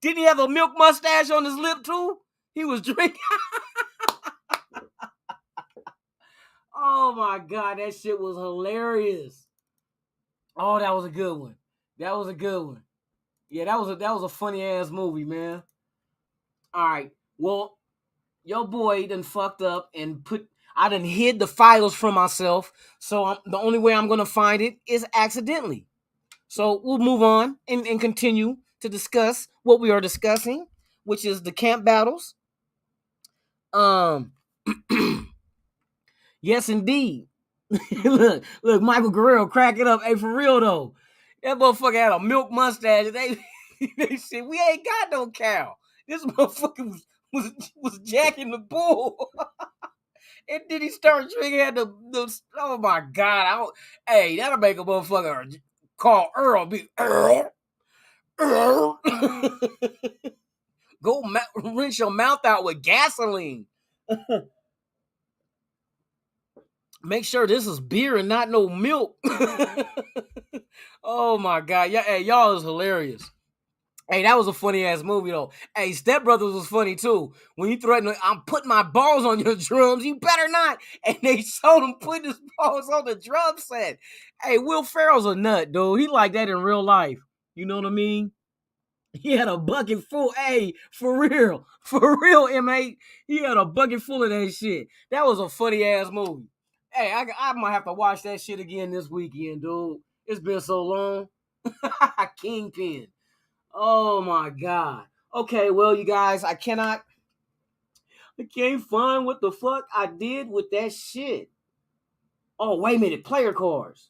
Didn't he have a milk mustache on his lip too? He was drinking. Oh my God, that shit was hilarious. Oh, that was a good one. That was a good one. Yeah, that was a funny ass movie, man. All right. Well, your boy done fucked up and I done hid the files from myself. So the only way I'm gonna find it is accidentally. So we'll move on and continue to discuss what we are discussing, which is the camp battles. Yes, indeed. look, Michael Guerrero cracking up. Hey, for real though, that motherfucker had a milk mustache. They said we ain't got no cow. This motherfucker was jacking the bull. And then he started drinking at the oh my God. Hey, that'll make a motherfucker call Earl. Be Earl. Go rinse your mouth out with gasoline. Make sure this is beer and not no milk. Oh my God. Yeah, hey, y'all is hilarious. Hey, that was a funny ass movie though. Hey, Step Brothers was funny too. When he threatened, I'm putting my balls on your drums, you better not. And they showed him putting his balls on the drum set. Hey, Will Ferrell's a nut, dude. He like that in real life. You know what I mean? He had a bucket full. Hey, for real, M8. He had a bucket full of that shit. That was a funny ass movie. Hey, I might have to watch that shit again this weekend, dude. It's been so long. Kingpin. Oh my God. Okay, well, you guys, I can't find what the fuck I did with that shit. Oh, wait a minute. Player cards.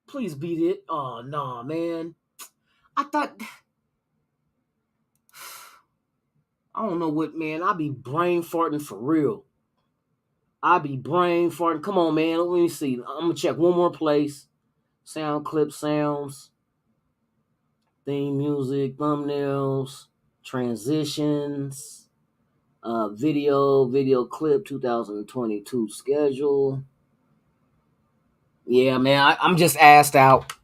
Please beat it. Oh, nah, man. I thought... I don't know what, man. I be brain farting for real. I be brain farting. Come on, man. Let me see. I'm going to check one more place. Sound clip sounds. Theme music, thumbnails, transitions, video clip 2022 schedule. Yeah, man, I'm just asked out.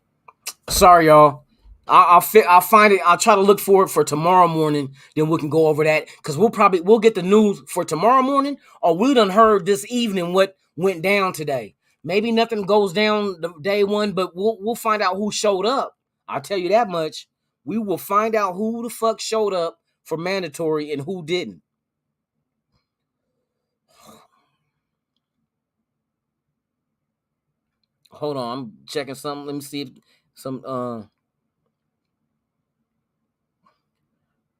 Sorry, y'all. I'll find it. I'll try to look for it for tomorrow morning. Then we can go over that because we'll get the news for tomorrow morning, or we done heard this evening what went down today. Maybe nothing goes down the day one, but we'll find out who showed up. I'll tell you that much. We will find out who the fuck showed up for mandatory and who didn't. Hold on, I'm checking something. Let me see if some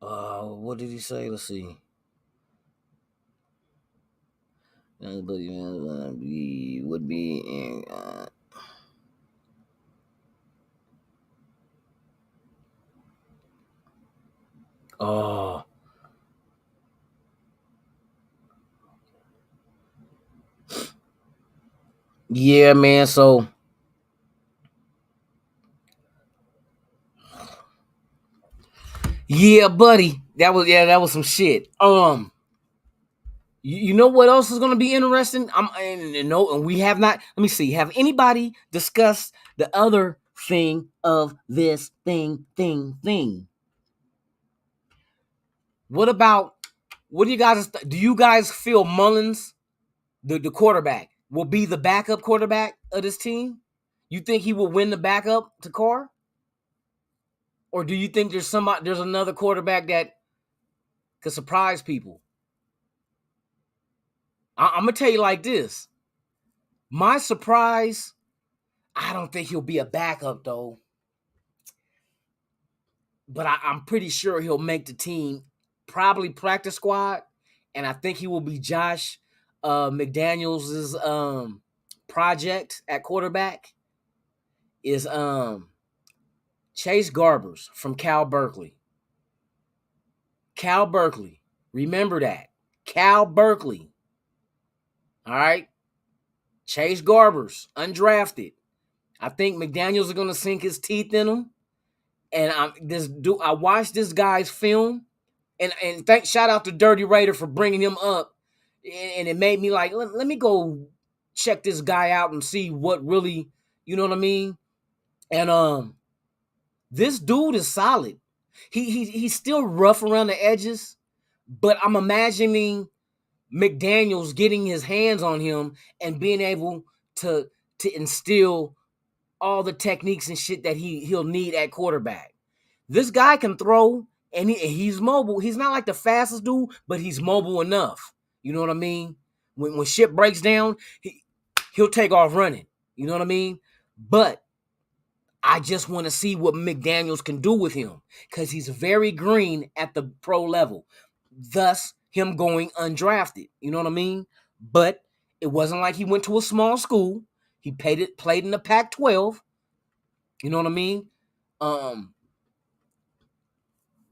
what did he say? Let's see. But we would be in oh yeah, man. So yeah, buddy. That was some shit. You know what else is going to be interesting? And we have not. Let me see. Have anybody discussed the other thing of this thing? What about what do you guys do? You guys feel Mullins, the quarterback, will be the backup quarterback of this team? You think he will win the backup to Carr, or do you think there's another quarterback that could surprise people? I'm gonna tell you like this. My surprise, I don't think he'll be a backup though. But I'm pretty sure he'll make the team, probably practice squad, and I think he will be Josh McDaniels' project at quarterback is Chase Garbers from Cal Berkeley. Cal Berkeley, remember that. Cal Berkeley. All right, Chase Garbers, undrafted. I think McDaniels is gonna sink his teeth in him. And I watched this guy's film, and shout out to Dirty Raider for bringing him up, and it made me like let me go check this guy out and see what really, you know what I mean. And this dude is solid. He's still rough around the edges, but I'm imagining McDaniels getting his hands on him and being able to instill all the techniques and shit that he'll need at quarterback. This guy can throw, and he's mobile. He's not like the fastest dude, but he's mobile enough. You know what I mean? When shit breaks down, he'll take off running. You know what I mean? But I just want to see what McDaniels can do with him because he's very green at the pro level. Thus, him going undrafted. You know what I mean? But it wasn't like he went to a small school. He played in the Pac-12. You know what I mean?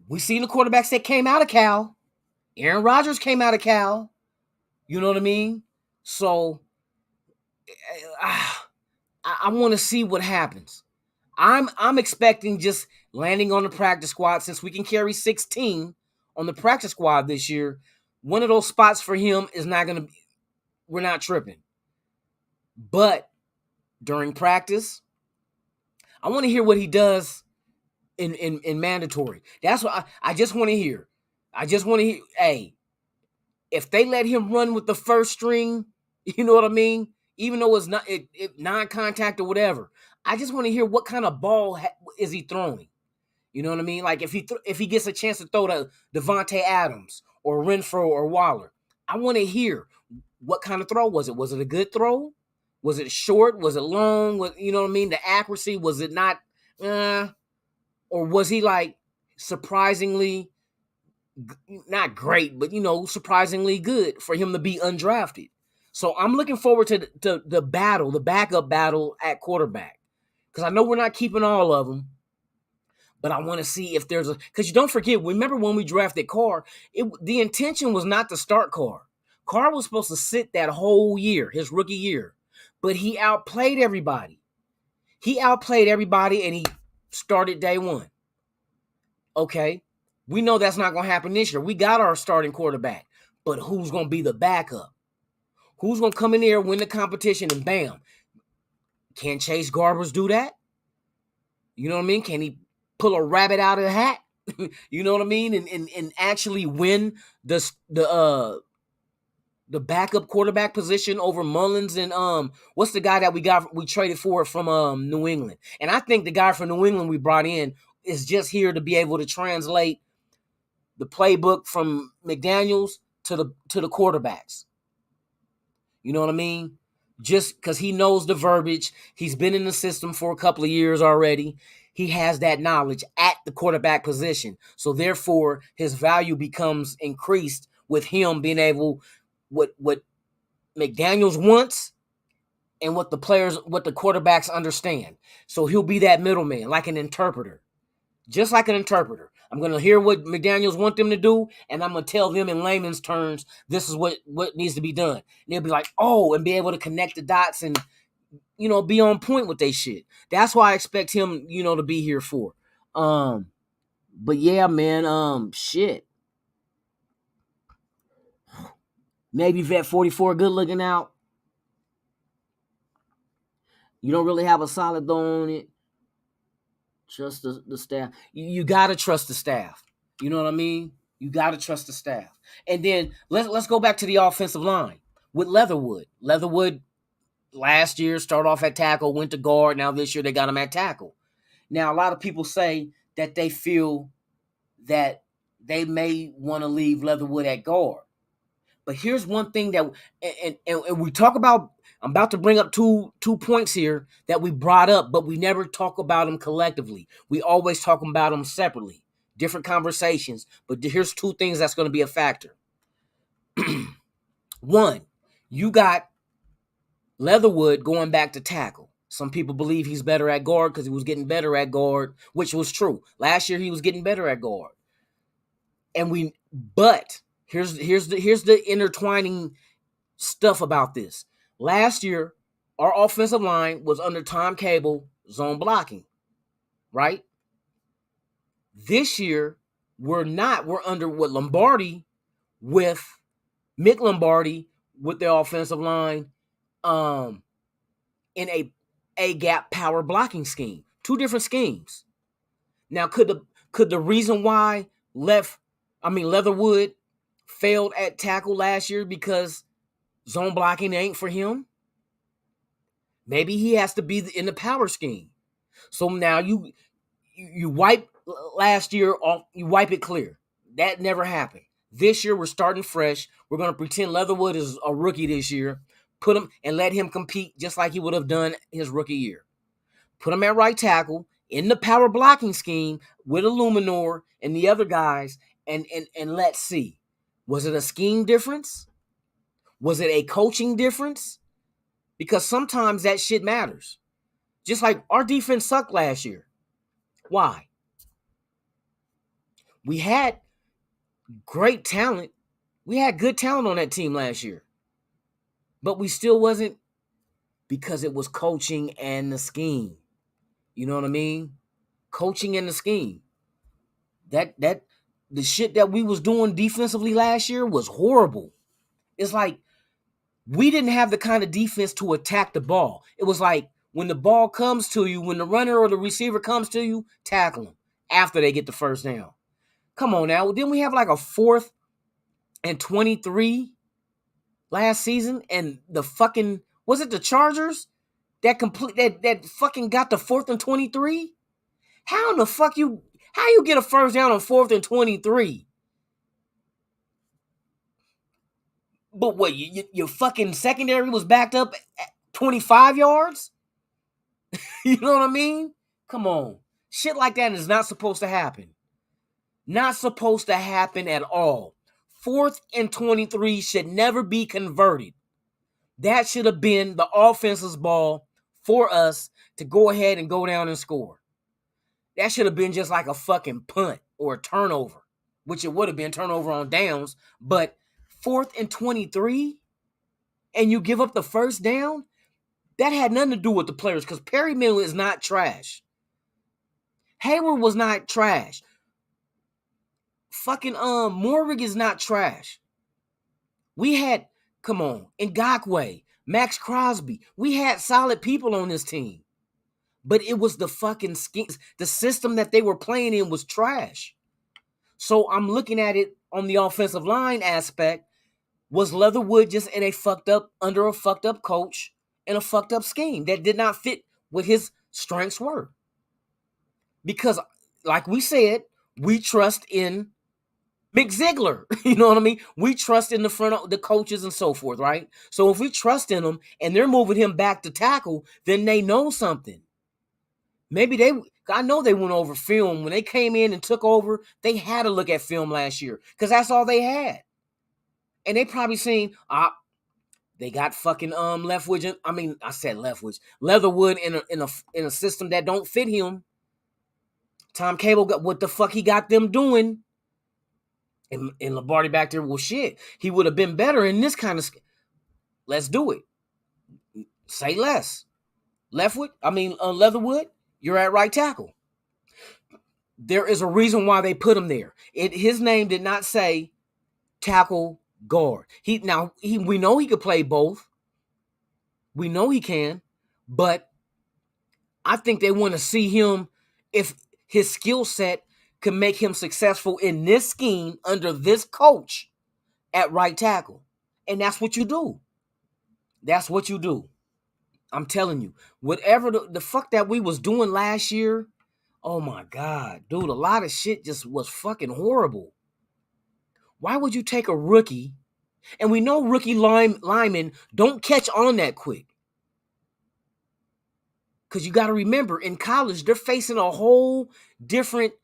We seen the quarterbacks that came out of Cal. Aaron Rodgers came out of Cal. You know what I mean? So I want to see what happens. I'm expecting just landing on the practice squad since we can carry 16 on the practice squad this year. One of those spots for him is not going to be, we're not tripping. But during practice, I want to hear what he does in mandatory. That's what I just want to hear. I just want to hear, hey, if they let him run with the first string, you know what I mean? Even though it's not non-contact or whatever, I just want to hear what kind of ball is he throwing. You know what I mean? Like if he gets a chance to throw to Devontae Adams or Renfro or Waller, I want to hear what kind of throw was it. Was it a good throw? Was it short? Was it long? You know what I mean? The accuracy, was it not? Or was he like surprisingly not great, but surprisingly good for him to be undrafted? So I'm looking forward to the backup battle at quarterback, because I know we're not keeping all of them, but I want to see if there's because you don't forget. Remember when we drafted Carr? The intention was not to start Carr. Carr was supposed to sit that whole year, his rookie year, but he outplayed everybody. And he started day one. Okay, we know that's not going to happen this year. We got our starting quarterback, but who's going to be the backup? Who's going to come in there, win the competition, and bam? Can Chase Garbers do that? You know what I mean? Can he pull a rabbit out of the hat? You know what I mean? And actually win the backup quarterback position over Mullins and what's the guy that we traded for from New England? And I think the guy from New England we brought in is just here to be able to translate the playbook from McDaniels to the quarterbacks. You know what I mean? just because he knows the verbiage. He's been in the system for a couple of years already. He has that knowledge at the quarterback position. So therefore, his value becomes increased with him being able, what McDaniels wants and what the quarterbacks understand. So he'll be that middleman, like an interpreter. Just like an interpreter. I'm going to hear what McDaniels want them to do, and I'm going to tell them in layman's terms, this is what needs to be done. And they'll be like, oh, and be able to connect the dots and, be on point with they shit. That's why I expect him, to be here for. But yeah, man, shit. Maybe Vet 44 good looking out. You don't really have a solid though on it. Trust the staff. You gotta trust the staff. You know what I mean? You gotta trust the staff. And then let's go back to the offensive line with Leatherwood. Leatherwood last year started off at tackle, went to guard. Now this year they got him at tackle. Now a lot of people say that they feel that they may want to leave Leatherwood at guard. But here's one thing that and we talk about. I'm about to bring up two points here that we brought up, but we never talk about them collectively. We always talk about them separately, different conversations. But here's two things that's going to be a factor. One, you got Leatherwood going back to tackle. Some people believe he's better at guard because he was getting better at guard, which was true. Last year he was getting better at guard. But here's the intertwining stuff about this. Last year, our offensive line was under Tom Cable zone blocking, right? This year, we're not. We're under what Lombardi with Mick Lombardi with their offensive line in a gap power blocking scheme. Two different schemes. Now, could the reason why Leatherwood failed at tackle last year because zone blocking ain't for him? Maybe he has to be in the power scheme. So now you wipe last year off, you wipe it clear. That never happened. This year we're starting fresh. We're going to pretend Leatherwood is a rookie this year. Put him and let him compete just like he would have done his rookie year. Put him at right tackle in the power blocking scheme with Illuminor and the other guys and let's see. Was it a scheme difference? Was it a coaching difference? Because sometimes that shit matters. Just like our defense sucked last year. Why? We had great talent. We had good talent on that team last year. But we still wasn't, because it was coaching and the scheme. You know what I mean? Coaching and the scheme. That the shit that we was doing defensively last year was horrible. It's like we didn't have the kind of defense to attack the ball. It was like when the ball comes to you, when the runner or the receiver comes to you, tackle them after they get the first down. Come on now. Didn't we have like a 4th and 23 last season? And the fucking, was it the Chargers that fucking got the 4th and 23? How in the fuck you get a first down on 4th and 23? But what, your fucking secondary was backed up at 25 yards? You know what I mean? Come on. Shit like that is not supposed to happen. Not supposed to happen at all. 4th and 23 should never be converted. That should have been the offense's ball for us to go ahead and go down and score. That should have been just like a fucking punt or a turnover, which it would have been turnover on downs, but 4th and 23 and you give up the first down? That had nothing to do with the players because Perryman is not trash. Hayward was not trash. Fucking Morrig is not trash. We had, come on, Ngakoue, Max Crosby. We had solid people on this team. But it was the fucking schemes. The system that they were playing in was trash. So I'm looking at it on the offensive line aspect. Was Leatherwood just under a fucked up coach and a fucked up scheme that did not fit what his strengths were? Because, like we said, we trust in Mick Ziegler, you know what I mean? We trust in the front, the coaches and so forth, right? So if we trust in them and they're moving him back to tackle, then they know something. Maybe I know they went over film. When they came in and took over, they had to look at film last year because that's all they had. And they probably seen, they got fucking Leftwich. I said Leftwich. Leatherwood in a system that don't fit him. Tom Cable got what the fuck he got them doing. And Lombardi back there, well, shit, he would have been better in this kind of. Let's do it. Say less. Leatherwood, you're at right tackle. There is a reason why they put him there. His name did not say tackle guard. We know he could play both. We know he can, but I think they want to see him if his skill set can make him successful in this scheme under this coach at right tackle. And that's what you do. That's what you do. I'm telling you, whatever the fuck that we was doing last year, oh my God, dude, a lot of shit just was fucking horrible. Why would you take a rookie? And we know rookie linemen don't catch on that quick. Because you got to remember, in college, they're facing a whole different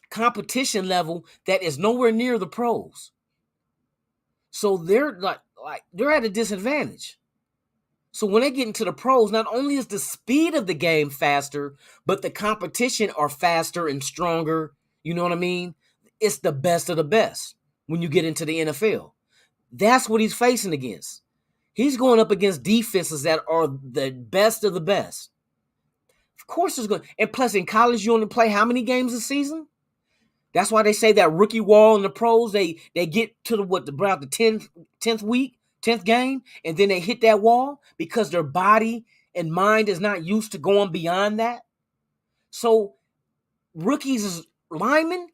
competition level that is nowhere near the pros. So they're they're at a disadvantage. So when they get into the pros, not only is the speed of the game faster, but the competition are faster and stronger. You know what I mean? It's the best of the best when you get into the NFL. That's what he's facing against. He's going up against defenses that are the best of the best. Of course there's going to, and plus in college you only play how many games a season? That's why they say that rookie wall in the pros, they get to about the 10th week, 10th game, and then they hit that wall because their body and mind is not used to going beyond that. So rookies as linemen,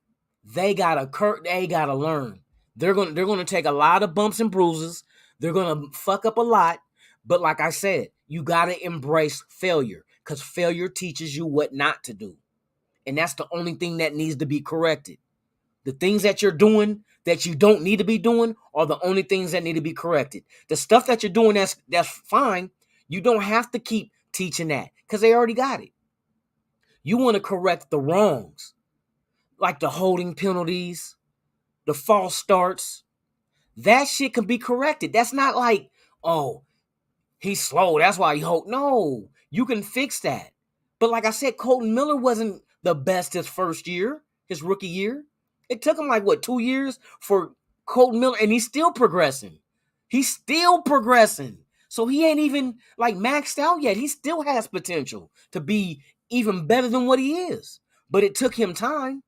they gotta learn. They're gonna take a lot of bumps and bruises. They're gonna fuck up a lot, but like I said, you gotta embrace failure because failure teaches you what not to do, and that's the only thing that needs to be corrected. The things that you're doing that you don't need to be doing are the only things that need to be corrected. The stuff that you're doing that's fine. You don't have to keep teaching that because they already got it. You want to correct the wrongs, like the holding penalties, the false starts. That shit can be corrected. That's not like, oh, he's slow, that's why he hold. No, you can fix that. But like I said, Colton Miller wasn't the best his first year, his rookie year. It took him 2 years for Colton Miller, and he's still progressing. So he ain't even maxed out yet. He still has potential to be even better than what he is. But it took him time.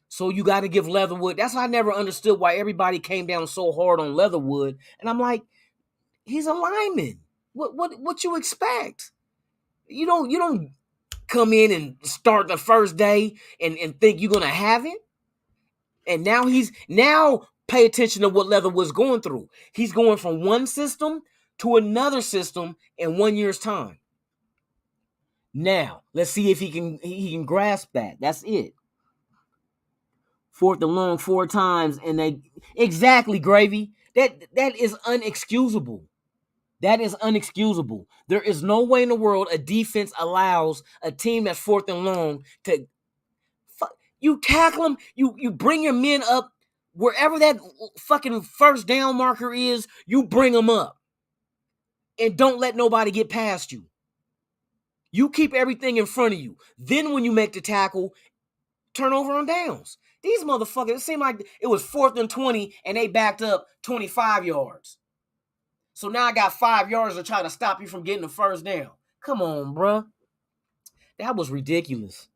So you got to give Leatherwood. That's why I never understood why everybody came down so hard on Leatherwood. And I'm like, he's a lineman. What you expect? You don't come in and start the first day and think you're gonna have it. And now pay attention to what Leatherwood's going through. He's going from one system to another system in 1 year's time. Now, let's see if he can grasp that. That's it. 4th and long 4 times, and exactly, Gravy. That is unexcusable. That is unexcusable. There is no way in the world a defense allows a team that's 4th and long to you tackle them, you bring your men up wherever that fucking first down marker is, you bring them up. And don't let nobody get past you. You keep everything in front of you. Then when you make the tackle, turn over on downs. These motherfuckers, it seemed like it was 4th and 20 and they backed up 25 yards. So now I got 5 yards to try to stop you from getting the first down. Come on, bruh. That was ridiculous.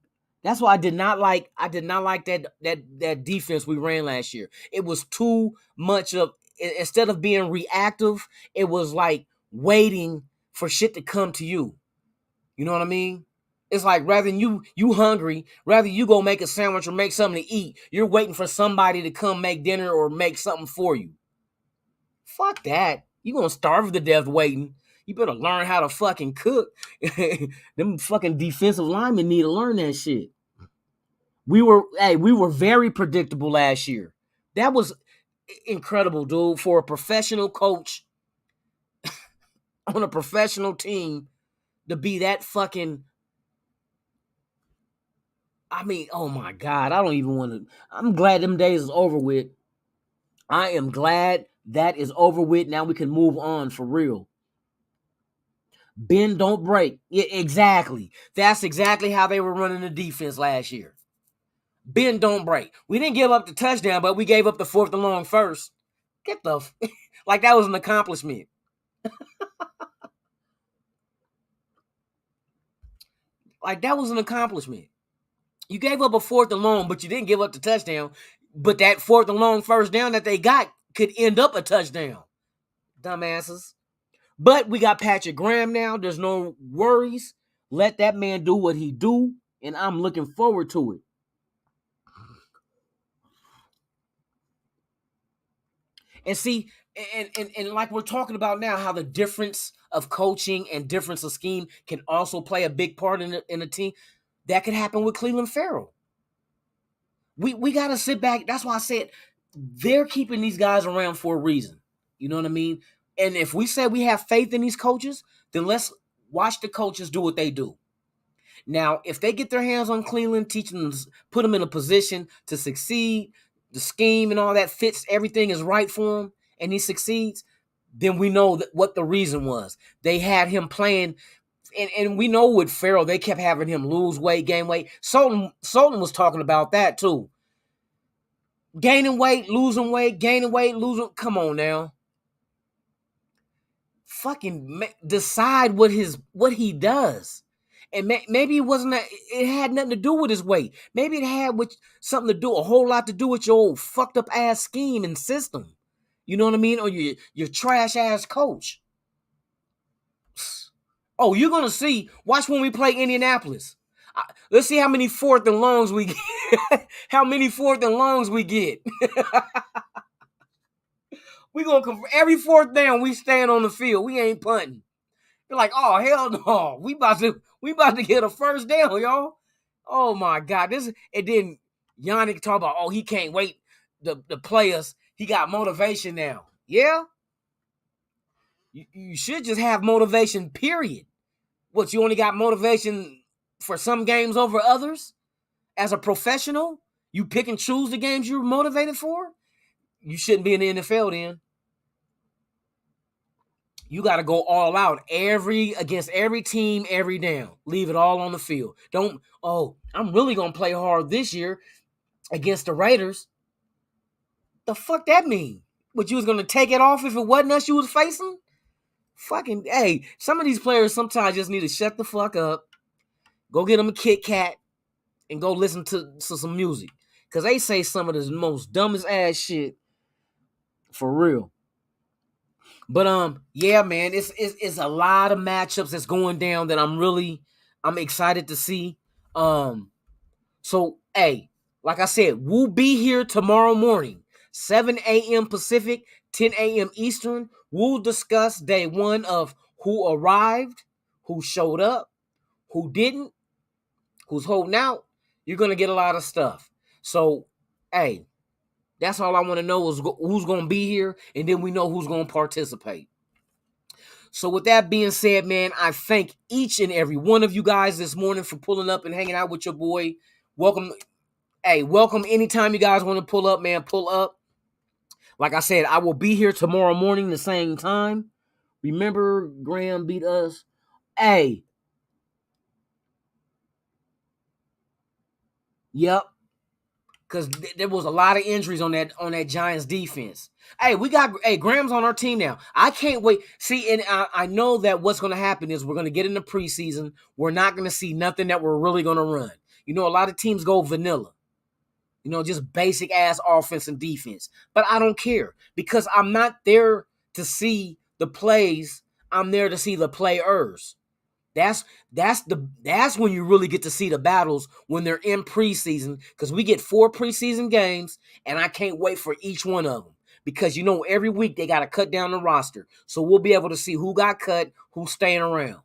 That's why I did not like that defense we ran last year. It was too much of, instead of being reactive, it was like waiting for shit to come to you. You know what I mean? It's like rather than you hungry, rather you go make a sandwich or make something to eat, you're waiting for somebody to come make dinner or make something for you. Fuck that. You're going to starve to death waiting. You better learn how to fucking cook. Them fucking defensive linemen need to learn that shit. We were very predictable last year. That was incredible, dude, for a professional coach on a professional team to be that fucking. I mean, oh my God, I don't even want to. I'm glad them days is over with. I am glad that is over with. Now we can move on for real. Bend, don't break. Yeah, exactly. That's exactly how they were running the defense last year. Bend, don't break. We didn't give up the touchdown, but we gave up the 4th and long first. Get the like that was an accomplishment. Like that was an accomplishment. You gave up a 4th and long, but you didn't give up the touchdown. But that 4th and long first down that they got could end up a touchdown. Dumbasses. But we got Patrick Graham now. There's no worries. Let that man do what he do, and I'm looking forward to it. And see, and like we're talking about now, how the difference of coaching and difference of scheme can also play a big part in a team. That could happen with Clelin Ferrell. We got to sit back. That's why I said they're keeping these guys around for a reason. You know what I mean? And if we say we have faith in these coaches, then let's watch the coaches do what they do. Now, if they get their hands on Clelin, teaching them, put them in a position to succeed, the scheme and all that fits, everything is right for him, and he succeeds, then we know what the reason was. They had him playing, and we know with Ferrell, they kept having him lose weight, gain weight. Sultan was talking about that too. Gaining weight, losing weight, gaining weight, losing. Come on now. Fucking decide what he does. And maybe it wasn't that, it had nothing to do with his weight. Maybe it had something to do, a whole lot to do with your old fucked up ass scheme and system. You know what I mean? Or your trash ass coach. Oh, you're gonna see. Watch when we play Indianapolis. Let's see how many 4th and longs we get. How many 4th and longs we get. We gonna every 4th down we stand on the field. We ain't punting. You're like, oh hell no, we about to get a first down, y'all. Oh my God, and then Yannick talk about, oh, he can't wait to play us. He got motivation now. Yeah, you should just have motivation. Period. What, you only got motivation for some games over others? As a professional, you pick and choose the games you're motivated for. You shouldn't be in the NFL then. You got to go all out against every team, every down. Leave it all on the field. I'm really going to play hard this year against the Raiders. The fuck that mean? What, you was going to take it off if it wasn't us you was facing? Fucking, hey, some of these players sometimes just need to shut the fuck up, go get them a Kit Kat, and go listen to some music. Because they say some of the most dumbest ass shit. For real. But yeah, man, it's a lot of matchups that's going down that I'm excited to see. So hey, like I said, we'll be here tomorrow morning, 7 a.m. Pacific, 10 a.m. Eastern. We'll discuss day 1 of who arrived, who showed up, who didn't, who's holding out. You're gonna get a lot of stuff. So hey, that's all I want to know is who's going to be here, and then we know who's going to participate. So with that being said, man, I thank each and every one of you guys this morning for pulling up and hanging out with your boy. Welcome. Hey, welcome anytime you guys want to pull up, man, pull up. Like I said, I will be here tomorrow morning the same time. Remember, Graham beat us. Hey. Yep. Because there was a lot of injuries on that Giants defense. Hey, Graham's on our team now. I can't wait. See, and I know that what's going to happen is we're going to get into preseason. We're not going to see nothing that we're really going to run. You know, a lot of teams go vanilla. You know, just basic ass offense and defense. But I don't care because I'm not there to see the plays. I'm there to see the players. That's when you really get to see the battles when they're in preseason, because we get 4 preseason games, and I can't wait for each one of them because, you know, every week they got to cut down the roster. So we'll be able to see who got cut, who's staying around.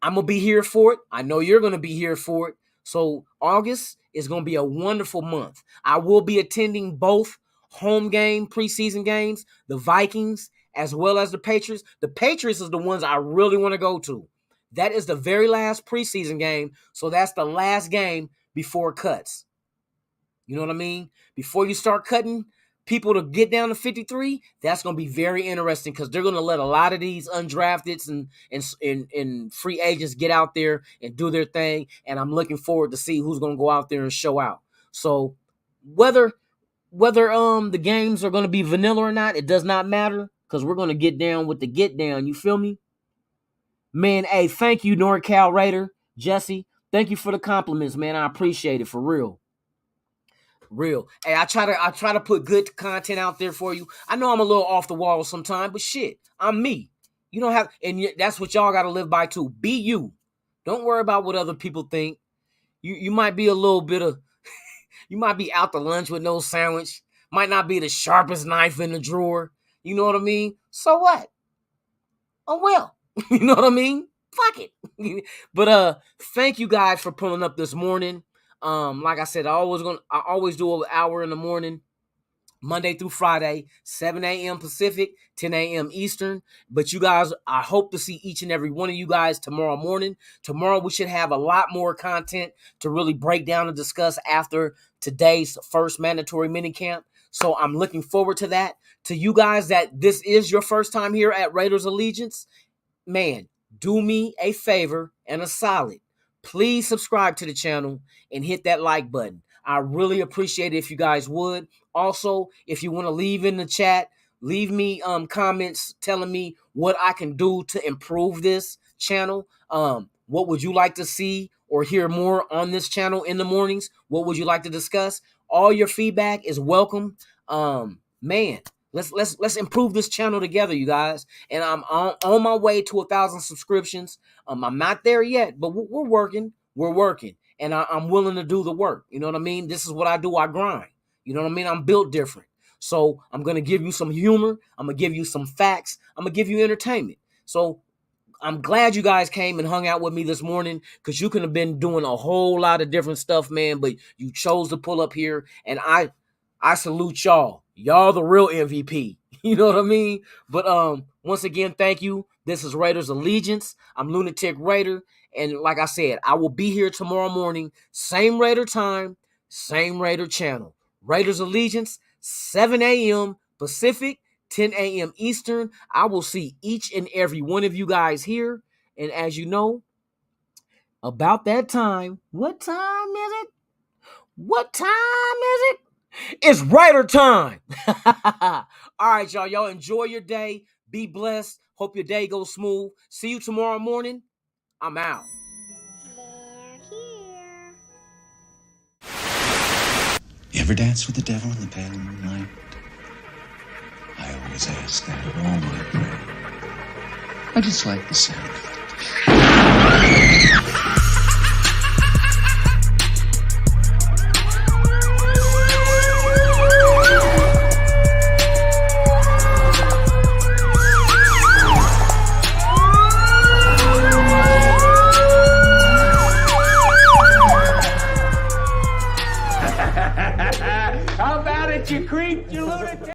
I'm going to be here for it. I know you're going to be here for it. So August is going to be a wonderful month. I will be attending both home game preseason games, the Vikings as well as the Patriots. The Patriots is the ones I really want to go to. That is the very last preseason game. So that's the last game before cuts. You know what I mean? Before you start cutting people to get down to 53, that's going to be very interesting because they're going to let a lot of these undrafteds and free agents get out there and do their thing. And I'm looking forward to see who's going to go out there and show out. So whether the games are going to be vanilla or not, it does not matter because we're going to get down with the get down. You feel me? Man, hey, thank you, NorCal Raider, Jesse. Thank you for the compliments, man. I appreciate it for real. Real. Hey, I try to put good content out there for you. I know I'm a little off the wall sometimes, but shit, I'm me. You don't have, and that's what y'all got to live by too. Be you. Don't worry about what other people think. You might be a little bit of, you might be out to lunch with no sandwich. Might not be the sharpest knife in the drawer. You know what I mean? So what? Oh well. You know what I mean? Fuck it. But thank you guys for pulling up this morning. Like I said, I always do an hour in the morning, Monday through Friday, 7 a.m. Pacific, 10 a.m. Eastern. But you guys, I hope to see each and every one of you guys tomorrow morning. Tomorrow we should have a lot more content to really break down and discuss after today's first mandatory minicamp. So I'm looking forward to that. To you guys that this is your first time here at Raiders Allegiance, man, do me a favor and a solid. Please subscribe to the channel and hit that like button. I really appreciate it if you guys would. Also, if you want to leave in the chat, leave me comments telling me what I can do to improve this channel. What would you like to see or hear more on this channel in the mornings? What would you like to discuss? All your feedback is welcome. Man, let's improve this channel together, you guys. And I'm on my way to 1,000 subscriptions. I'm not there yet, but we're working. We're working, and I'm willing to do the work. You know what I mean? This is what I do. I grind. You know what I mean? I'm built different. So I'm gonna give you some humor. I'm gonna give you some facts. I'm gonna give you entertainment. So I'm glad you guys came and hung out with me this morning because you could have been doing a whole lot of different stuff, man. But you chose to pull up here, and I salute y'all. Y'all the real MVP. You know what I mean? But once again, thank you. This is Raiders Allegiance. I'm Lunatic Raider. And like I said, I will be here tomorrow morning. Same Raider time, same Raider channel. Raiders Allegiance, 7 a.m. Pacific, 10 a.m. Eastern. I will see each and every one of you guys here. And as you know, about that time, what time is it? What time is it? It's Raider time. All right, y'all. Y'all enjoy your day. Be blessed. Hope your day goes smooth. See you tomorrow morning. I'm out. They're here. You ever dance with the devil in the pale moonlight? I always ask that of all my prey. I just like the sound of it.